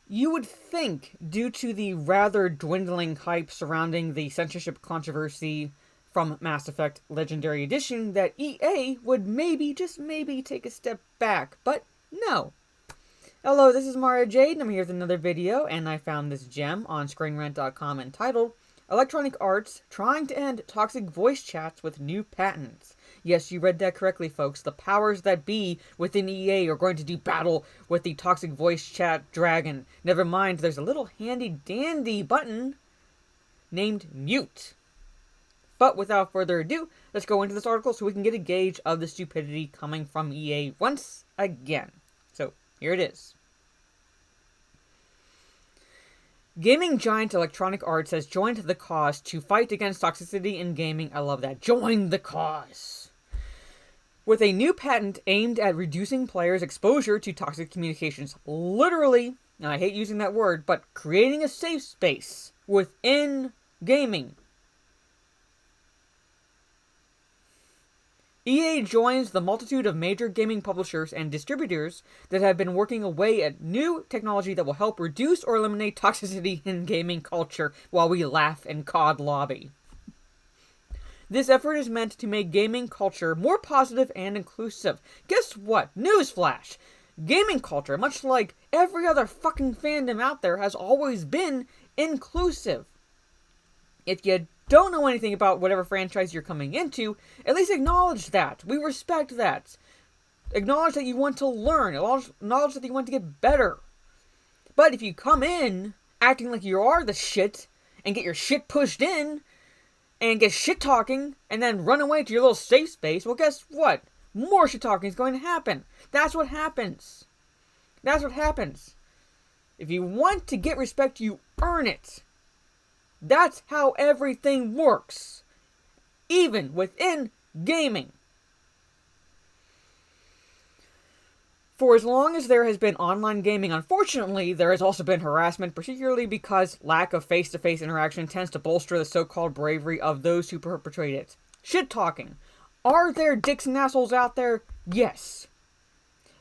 You would think, due to the rather dwindling hype surrounding the censorship controversy from Mass Effect Legendary Edition, that EA would maybe, just maybe, take a step back, but no. Hello, this is Mario Jade, and I'm here with another video, and I found this gem on ScreenRant.com entitled Electronic Arts Trying to End Toxic Voice Chats with New Patents. Yes, you read that correctly, folks. The powers that be within EA are going to do battle with the toxic voice chat dragon. Never mind, there's a little handy-dandy button named mute. But without further ado, let's go into this article so we can get a gauge of the stupidity coming from EA once again. So, here it is. Gaming giant Electronic Arts has joined the cause to fight against toxicity in gaming. I love that. Join the cause. With a new patent aimed at reducing players' exposure to toxic communications. Literally, and I hate using that word, but creating a safe space within gaming. EA joins the multitude of major gaming publishers and distributors that have been working away at new technology that will help reduce or eliminate toxicity in gaming culture while we laugh and COD lobby. This effort is meant to make gaming culture more positive and inclusive. Guess what? Newsflash! Gaming culture, much like every other fucking fandom out there, has always been inclusive. If you don't know anything about whatever franchise you're coming into, at least acknowledge that. We respect that. Acknowledge that you want to learn. Acknowledge that you want to get better. But if you come in acting like you are the shit and get your shit pushed in and get shit talking and then run away to your little safe space, well, guess what? More shit talking is going to happen. That's what happens. That's what happens. If you want to get respect, you earn it. That's how everything works. Even within gaming. For as long as there has been online gaming, unfortunately, there has also been harassment, particularly because lack of face-to-face interaction tends to bolster the so-called bravery of those who perpetrate it. Shit-talking. Are there dicks and assholes out there? Yes.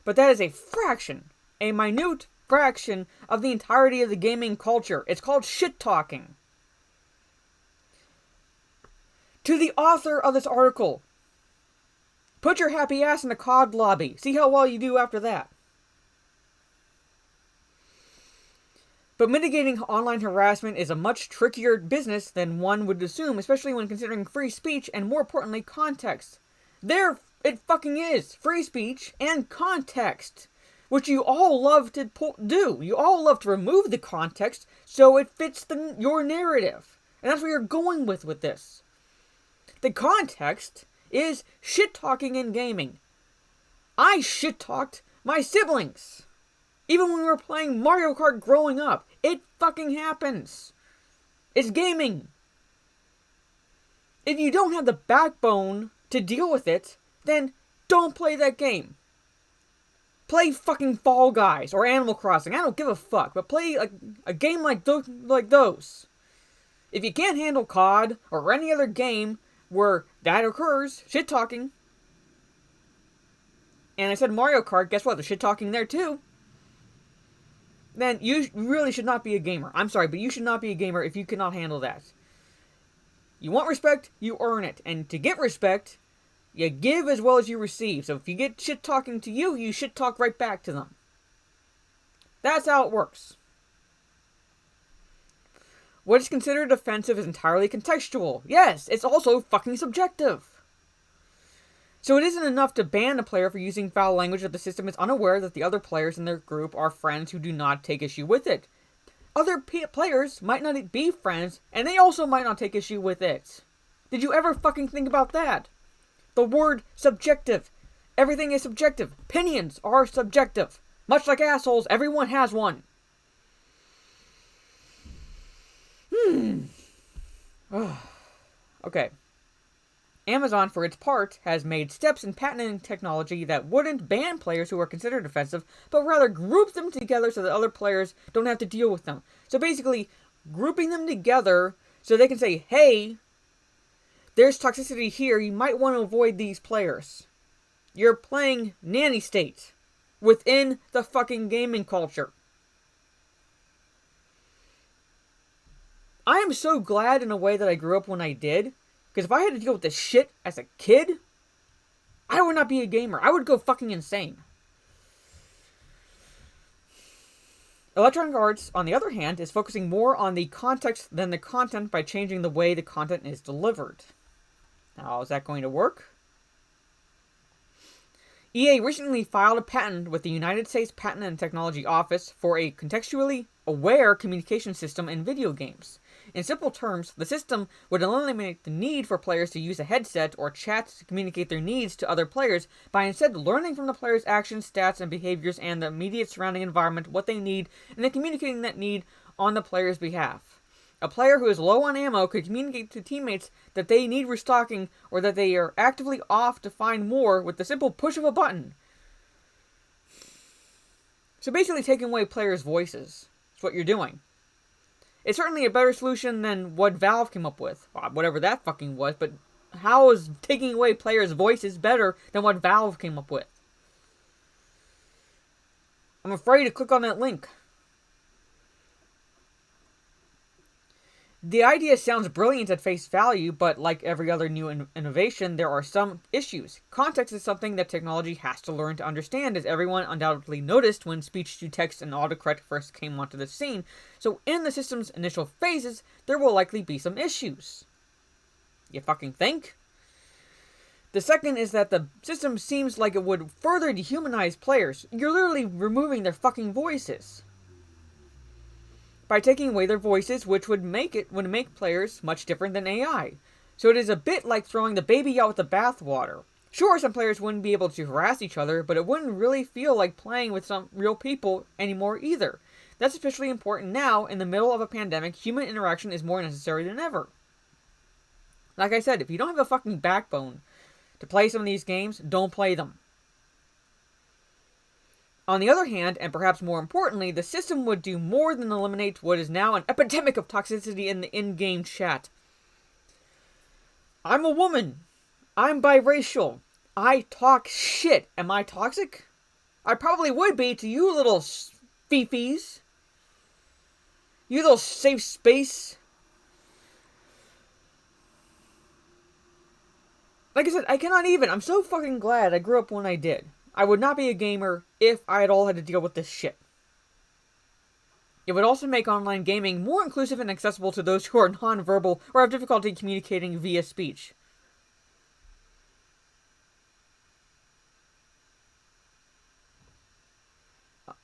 But that is a fraction, a minute fraction of the entirety of the gaming culture. It's called shit-talking. To the author of this article, put your happy ass in the COD lobby. See how well you do after that. But mitigating online harassment is a much trickier business than one would assume, especially when considering free speech and, more importantly, context. There it fucking is. Free speech and context. Which you all love to do. You all love to remove the context so it fits your narrative. And that's where you're going with this. The context is shit-talking in gaming. I shit-talked my siblings. Even when we were playing Mario Kart growing up. It fucking happens. It's gaming. If you don't have the backbone to deal with it, then don't play that game. Play fucking Fall Guys or Animal Crossing. I don't give a fuck. But play a game like those. If you can't handle COD or any other game where that occurs, shit-talking. And I said Mario Kart, guess what? There's shit-talking there too. Then you really should not be a gamer. I'm sorry, but you should not be a gamer if you cannot handle that. You want respect, you earn it. And to get respect, you give as well as you receive. So if you get shit-talking to you, you shit-talk right back to them. That's how it works. What is considered offensive is entirely contextual. Yes, it's also fucking subjective. So it isn't enough to ban a player for using foul language if the system is unaware that the other players in their group are friends who do not take issue with it. Other players might not be friends, and they also might not take issue with it. Did you ever fucking think about that? The word subjective. Everything is subjective. Opinions are subjective. Much like assholes, everyone has one. Okay. Amazon, for its part, has made steps in patenting technology that wouldn't ban players who are considered offensive, but rather group them together so that other players don't have to deal with them. So basically, grouping them together so they can say, hey, there's toxicity here, you might want to avoid these players. You're playing nanny state within the fucking gaming culture. I am so glad in a way that I grew up when I did. Because if I had to deal with this shit as a kid, I would not be a gamer. I would go fucking insane. Electronic Arts, on the other hand, is focusing more on the context than the content by changing the way the content is delivered. How is that going to work? EA recently filed a patent with the United States Patent and Technology Office for a contextually aware communication system in video games. In simple terms, the system would eliminate the need for players to use a headset or chat to communicate their needs to other players by instead learning from the player's actions, stats, and behaviors and the immediate surrounding environment what they need and then communicating that need on the player's behalf. A player who is low on ammo could communicate to teammates that they need restocking or that they are actively off to find more with the simple push of a button. So basically taking away players' voices. That's what you're doing. It's certainly a better solution than what Valve came up with. Whatever that fucking was, but how is taking away players' voices better than what Valve came up with? I'm afraid to click on that link. The idea sounds brilliant at face value, but like every other new innovation, there are some issues. Context is something that technology has to learn to understand, as everyone undoubtedly noticed when speech-to-text and autocorrect first came onto the scene. So in the system's initial phases, there will likely be some issues. You fucking think? The second is that the system seems like it would further dehumanize players. You're literally removing their fucking voices by taking away their voices, which would make players much different than AI. So it is a bit like throwing the baby out with the bathwater. Sure, some players wouldn't be able to harass each other, but it wouldn't really feel like playing with some real people anymore either. That's especially important now, in the middle of a pandemic. Human interaction is more necessary than ever. Like I said, if you don't have a fucking backbone to play some of these games, don't play them. On the other hand, and perhaps more importantly, the system would do more than eliminate what is now an epidemic of toxicity in the in-game chat. I'm a woman. I'm biracial. I talk shit. Am I toxic? I probably would be to you little fifis. You little safe space. Like I said, I cannot even. I'm so fucking glad I grew up when I did. I would not be a gamer if I at all had to deal with this shit. It would also make online gaming more inclusive and accessible to those who are non-verbal or have difficulty communicating via speech.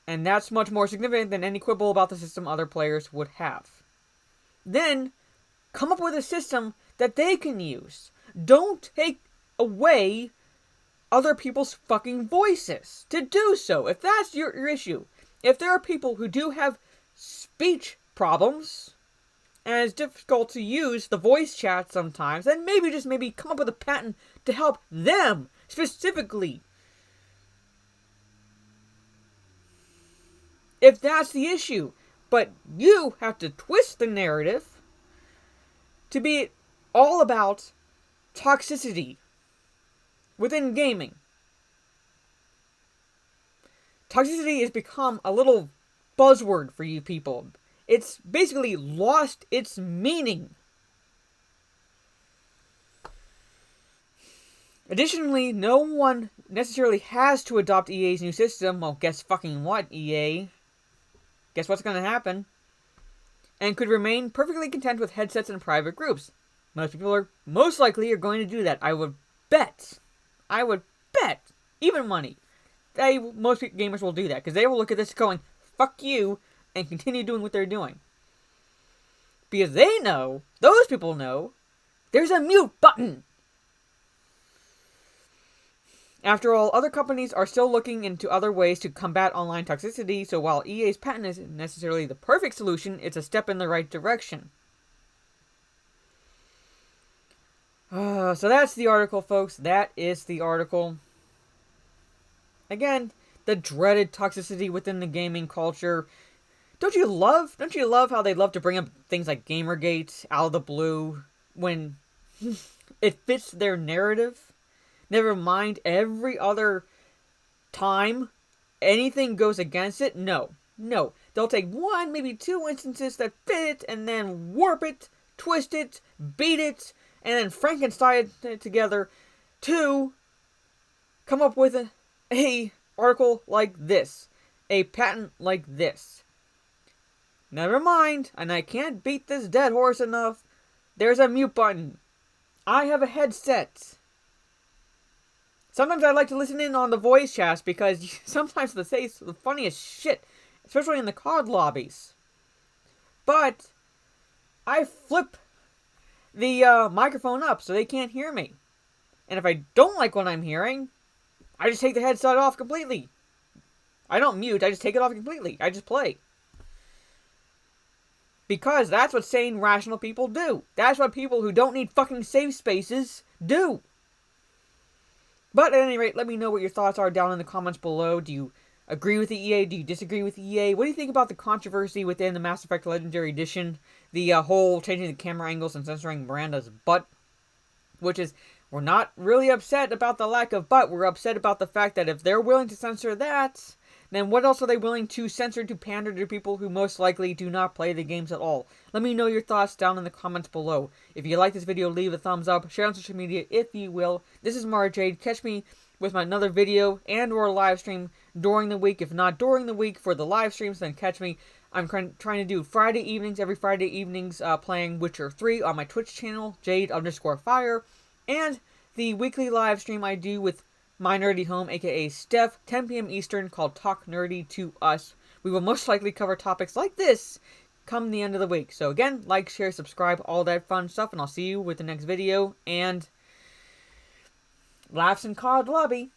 And that's much more significant than any quibble about the system other players would have. Then, come up with a system that they can use. Don't take away other people's fucking voices to do so, if that's your issue. If there are people who do have speech problems, and it's difficult to use the voice chat sometimes, then maybe come up with a patent to help them, specifically. If that's the issue. But you have to twist the narrative to be all about toxicity within gaming. Toxicity has become a little buzzword for you people. It's basically lost its meaning. Additionally, no one necessarily has to adopt EA's new system. Well, guess fucking what, EA? Guess what's going to happen? And could remain perfectly content with headsets and private groups. Most people are most likely going to do that. I would bet, even money, most gamers will do that. Because they will look at this going, fuck you, and continue doing what they're doing. Because they know, those people know, there's a mute button. After all, other companies are still looking into other ways to combat online toxicity, so while EA's patent isn't necessarily the perfect solution, it's a step in the right direction. So that's the article, folks. That is the article. Again, the dreaded toxicity within the gaming culture. Don't you love how they love to bring up things like Gamergate out of the blue when it fits their narrative? Never mind every other time anything goes against it. No. No. They'll take one, maybe two instances that fit, and then warp it, twist it, beat it, and then Frankenstein it together to come up with a article like this. A patent like this. Never mind, and I can't beat this dead horse enough. There's a mute button. I have a headset. Sometimes I like to listen in on the voice chats because sometimes they say the funniest shit, especially in the COD lobbies. But I flip the microphone up so they can't hear me. And if I don't like what I'm hearing, I just take the headset off completely. I don't mute, I just take it off completely. I just play. Because that's what sane, rational people do. That's what people who don't need fucking safe spaces do. But at any rate, let me know what your thoughts are down in the comments below. Do you agree with the EA? Do you disagree with the EA? What do you think about the controversy within the Mass Effect Legendary Edition? The whole changing the camera angles and censoring Miranda's butt. Which is, we're not really upset about the lack of butt. We're upset about the fact that if they're willing to censor that, then what else are they willing to censor to pander to people who most likely do not play the games at all? Let me know your thoughts down in the comments below. If you like this video, leave a thumbs up. Share on social media if you will. This is Mara Jade. Catch me with my another video and or live stream during the week. If not during the week for the live streams, then catch me. I'm trying to do Friday evenings, every Friday evenings, playing Witcher 3 on my Twitch channel, Jade_Fire. And the weekly live stream I do with my nerdy home, aka Steph, 10 p.m. Eastern, called Talk Nerdy to Us. We will most likely cover topics like this come the end of the week. So again, like, share, subscribe, all that fun stuff, and I'll see you with the next video, and laughs in COD Lobby.